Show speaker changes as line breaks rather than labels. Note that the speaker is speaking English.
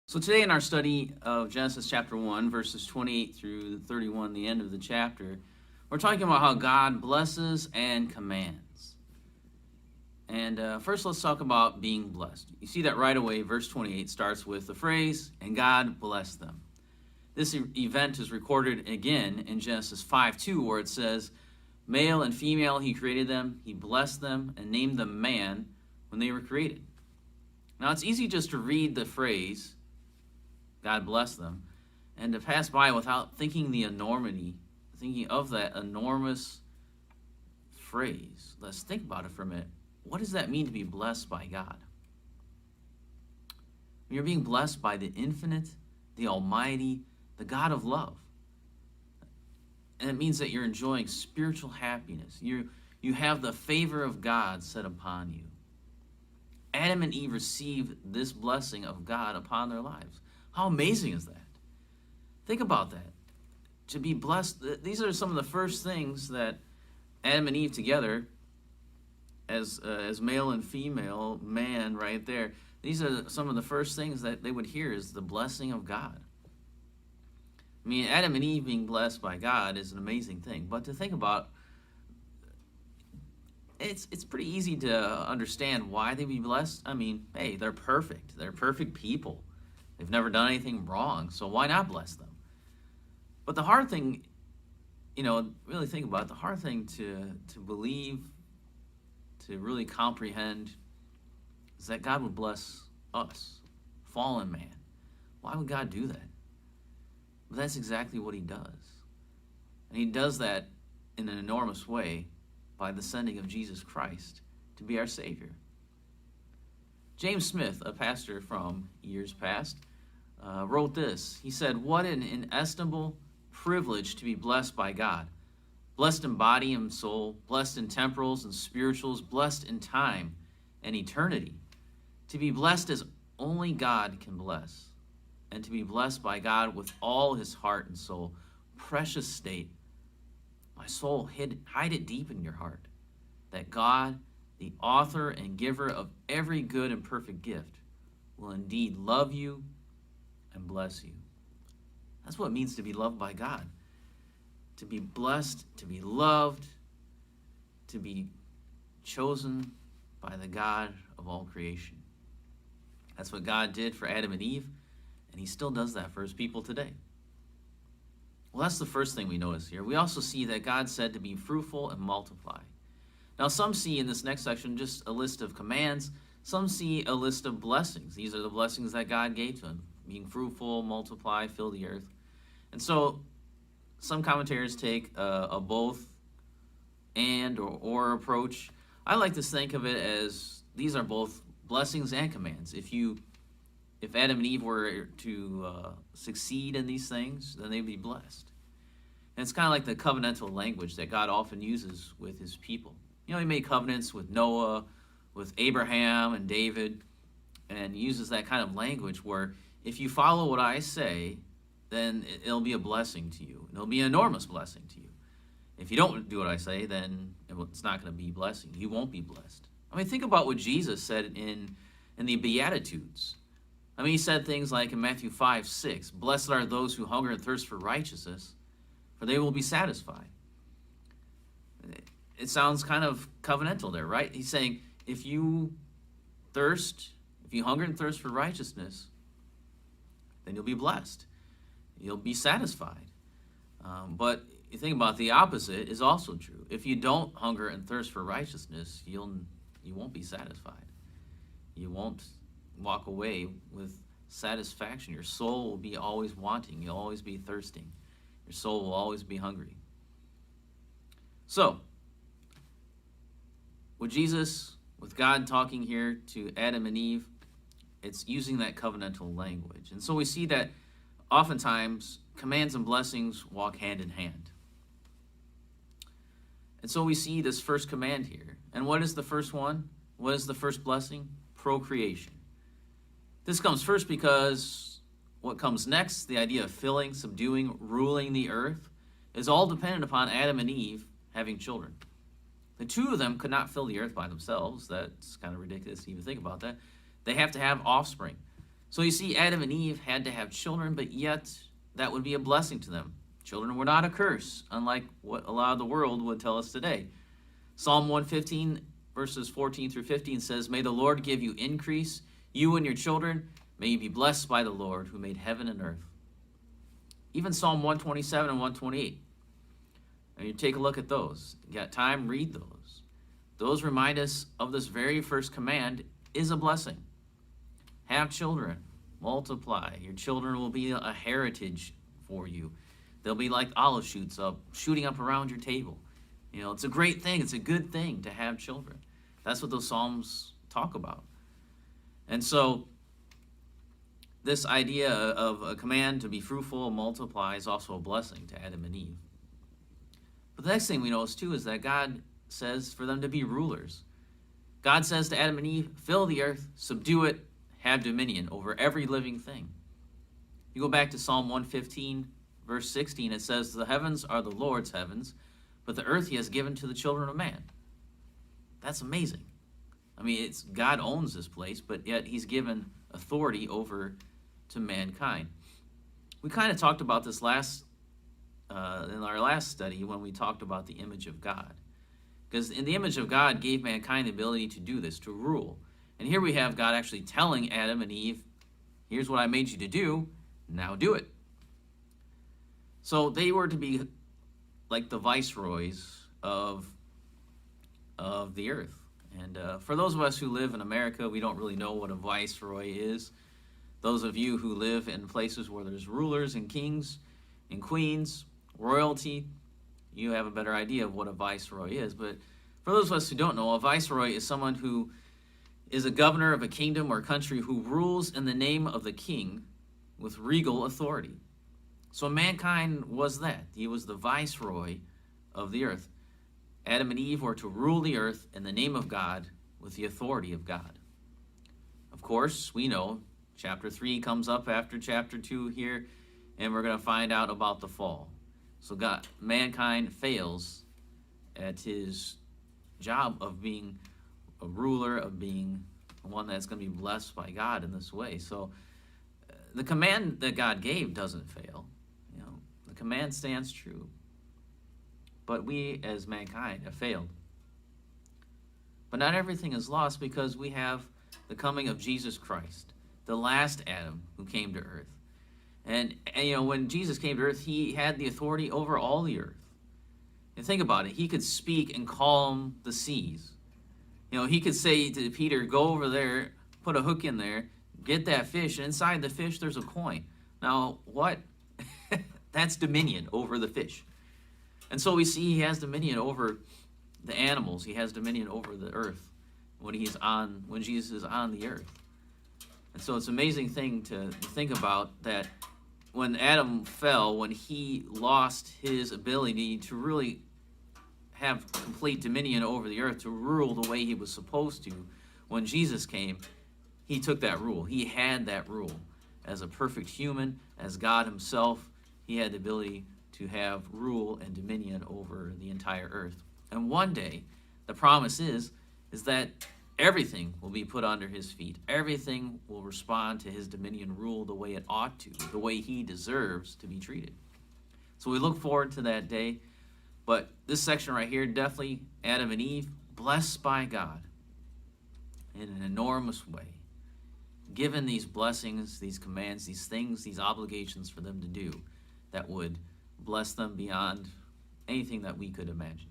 So today in our study of Genesis chapter 1, verses 28 through 31, the end of the chapter, we're talking about how God blesses and commands. And first let's talk about being blessed. You see that right away, verse 28 starts with the phrase, "And God blessed them." This event is recorded again in Genesis 5:2, where it says, "Male and female he created them, he blessed them, and named them man when they were created." Now it's easy just to read the phrase, God bless them, and to pass by without thinking of that enormous phrase. Let's think about it for a minute. What does that mean to be blessed by God? You're being blessed by the infinite, the almighty, the God of love. And it means that you're enjoying spiritual happiness. You have the favor of God set upon you. Adam and Eve received this blessing of God upon their lives. How amazing is that? Think about that. To be blessed, these are some of the first things that Adam and Eve together, as male and female, man right there, these are some of the first things that they would hear is the blessing of God. I mean, Adam and Eve being blessed by God is an amazing thing. But to think about, it's pretty easy to understand why they'd be blessed. I mean, hey, they're perfect. They're perfect people. They've never done anything wrong, so why not bless them? But the hard thing, really think about it, the hard thing to believe, to really comprehend, is that God would bless us, fallen man. Why would God do that? But that's exactly what he does. And he does that in an enormous way by the sending of Jesus Christ to be our Savior. James Smith, a pastor from years past, wrote this. He said, "What an inestimable privilege to be blessed by God. Blessed in body and soul, blessed in temporals and spirituals, blessed in time and eternity. To be blessed as only God can bless, and to be blessed by God with all his heart and soul. Precious state. My soul, hide it deep in your heart, that God, the author and giver of every good and perfect gift, will indeed love you and bless you." That's what it means to be loved by God. To be blessed, to be loved, to be chosen by the God of all creation. That's what God did for Adam and Eve, and he still does that for his people today. Well, that's the first thing we notice here. We also see that God said to be fruitful and multiply. Now, some see in this next section just a list of commands. Some see a list of blessings. These are the blessings that God gave to him, being fruitful, multiply, fill the earth. And so some commentators take a both and or approach. I like to think of it as these are both blessings and commands. If Adam and Eve were to succeed in these things, then they'd be blessed. And it's kind of like the covenantal language that God often uses with his people. He made covenants with Noah, with Abraham and David, and uses that kind of language where if you follow what I say, then it'll be a blessing to you. It'll be an enormous blessing to you. If you don't do what I say, then it's not going to be a blessing. You won't be blessed. I mean, think about what Jesus said in the Beatitudes. I mean, he said things like in Matthew 5:6, "Blessed are those who hunger and thirst for righteousness, for they will be satisfied." It sounds kind of covenantal there, right? He's saying, if you hunger and thirst for righteousness, then you'll be blessed. You'll be satisfied. But you think about the opposite is also true. If you don't hunger and thirst for righteousness, you won't be satisfied. You won't walk away with satisfaction. Your soul will be always wanting. You'll always be thirsting. Your soul will always be hungry. So, with God talking here to Adam and Eve, it's using that covenantal language. And so we see that oftentimes commands and blessings walk hand in hand. And so we see this first command here. And what is the first one? What is the first blessing? Procreation. This comes first because what comes next, the idea of filling, subduing, ruling the earth, is all dependent upon Adam and Eve having children. The two of them could not fill the earth by themselves. That's kind of ridiculous to even think about that. They have to have offspring. So you see, Adam and Eve had to have children, but yet that would be a blessing to them. Children were not a curse, unlike what a lot of the world would tell us today. Psalm 115, verses 14 through 15 says, "May the Lord give you increase, you and your children. May you be blessed by the Lord who made heaven and earth." Even Psalm 127 and 128. And you take a look at those. You got time, read those. Those remind us of this very first command is a blessing. Have children, multiply. Your children will be a heritage for you. They'll be like olive shoots shooting up around your table. You know, it's a great thing. It's a good thing to have children. That's what those Psalms talk about. And so this idea of a command to be fruitful and multiply is also a blessing to Adam and Eve. But the next thing we notice too is that God says for them to be rulers. God says to Adam and Eve, fill the earth, subdue it, have dominion over every living thing. You go back to Psalm 115, verse 16, it says, the heavens are the Lord's heavens, but the earth he has given to the children of man. That's amazing. I mean, it's God owns this place, but yet he's given authority over to mankind. We kind of talked about this in our last study when we talked about the image of God. Because in the image of God gave mankind the ability to do this, to rule. And here we have God actually telling Adam and Eve, here's what I made you to do, now do it. So they were to be like the viceroys of the earth. And for those of us who live in America, we don't really know what a viceroy is. Those of you who live in places where there's rulers and kings and queens, royalty, you have a better idea of what a viceroy is. But for those of us who don't know, a viceroy is someone who is a governor of a kingdom or country who rules in the name of the king with regal authority. So mankind was that. He was the viceroy of the earth. Adam and Eve were to rule the earth in the name of God with the authority of God. Of course, we know chapter 3 comes up after chapter 2 here, and we're going to find out about the fall. So mankind fails at his job of being a ruler, of being one that's going to be blessed by God in this way. So the command that God gave doesn't fail. You know, the command stands true. But we as mankind have failed. But not everything is lost, because we have the coming of Jesus Christ, the last Adam who came to earth. And you know, when Jesus came to earth, he had the authority over all the earth. And think about it. He could speak and calm the seas. You know, he could say to Peter, go over there, put a hook in there, get that fish, and inside the fish there's a coin. Now, what? That's dominion over the fish. And so we see he has dominion over the animals. He has dominion over the earth when Jesus is on the earth. And so it's an amazing thing to think about, that when Adam fell, when he lost his ability to really have complete dominion over the earth, to rule the way he was supposed to, when Jesus came, he took that rule. He had that rule. As a perfect human, as God himself, he had the ability to have rule and dominion over the entire earth. And one day, the promise is that everything will be put under his feet. Everything will respond to his dominion rule the way it ought to, the way he deserves to be treated. So we look forward to that day. But this section right here, definitely Adam and Eve, blessed by God in an enormous way, given these blessings, these commands, these things, these obligations for them to do that would bless them beyond anything that we could imagine.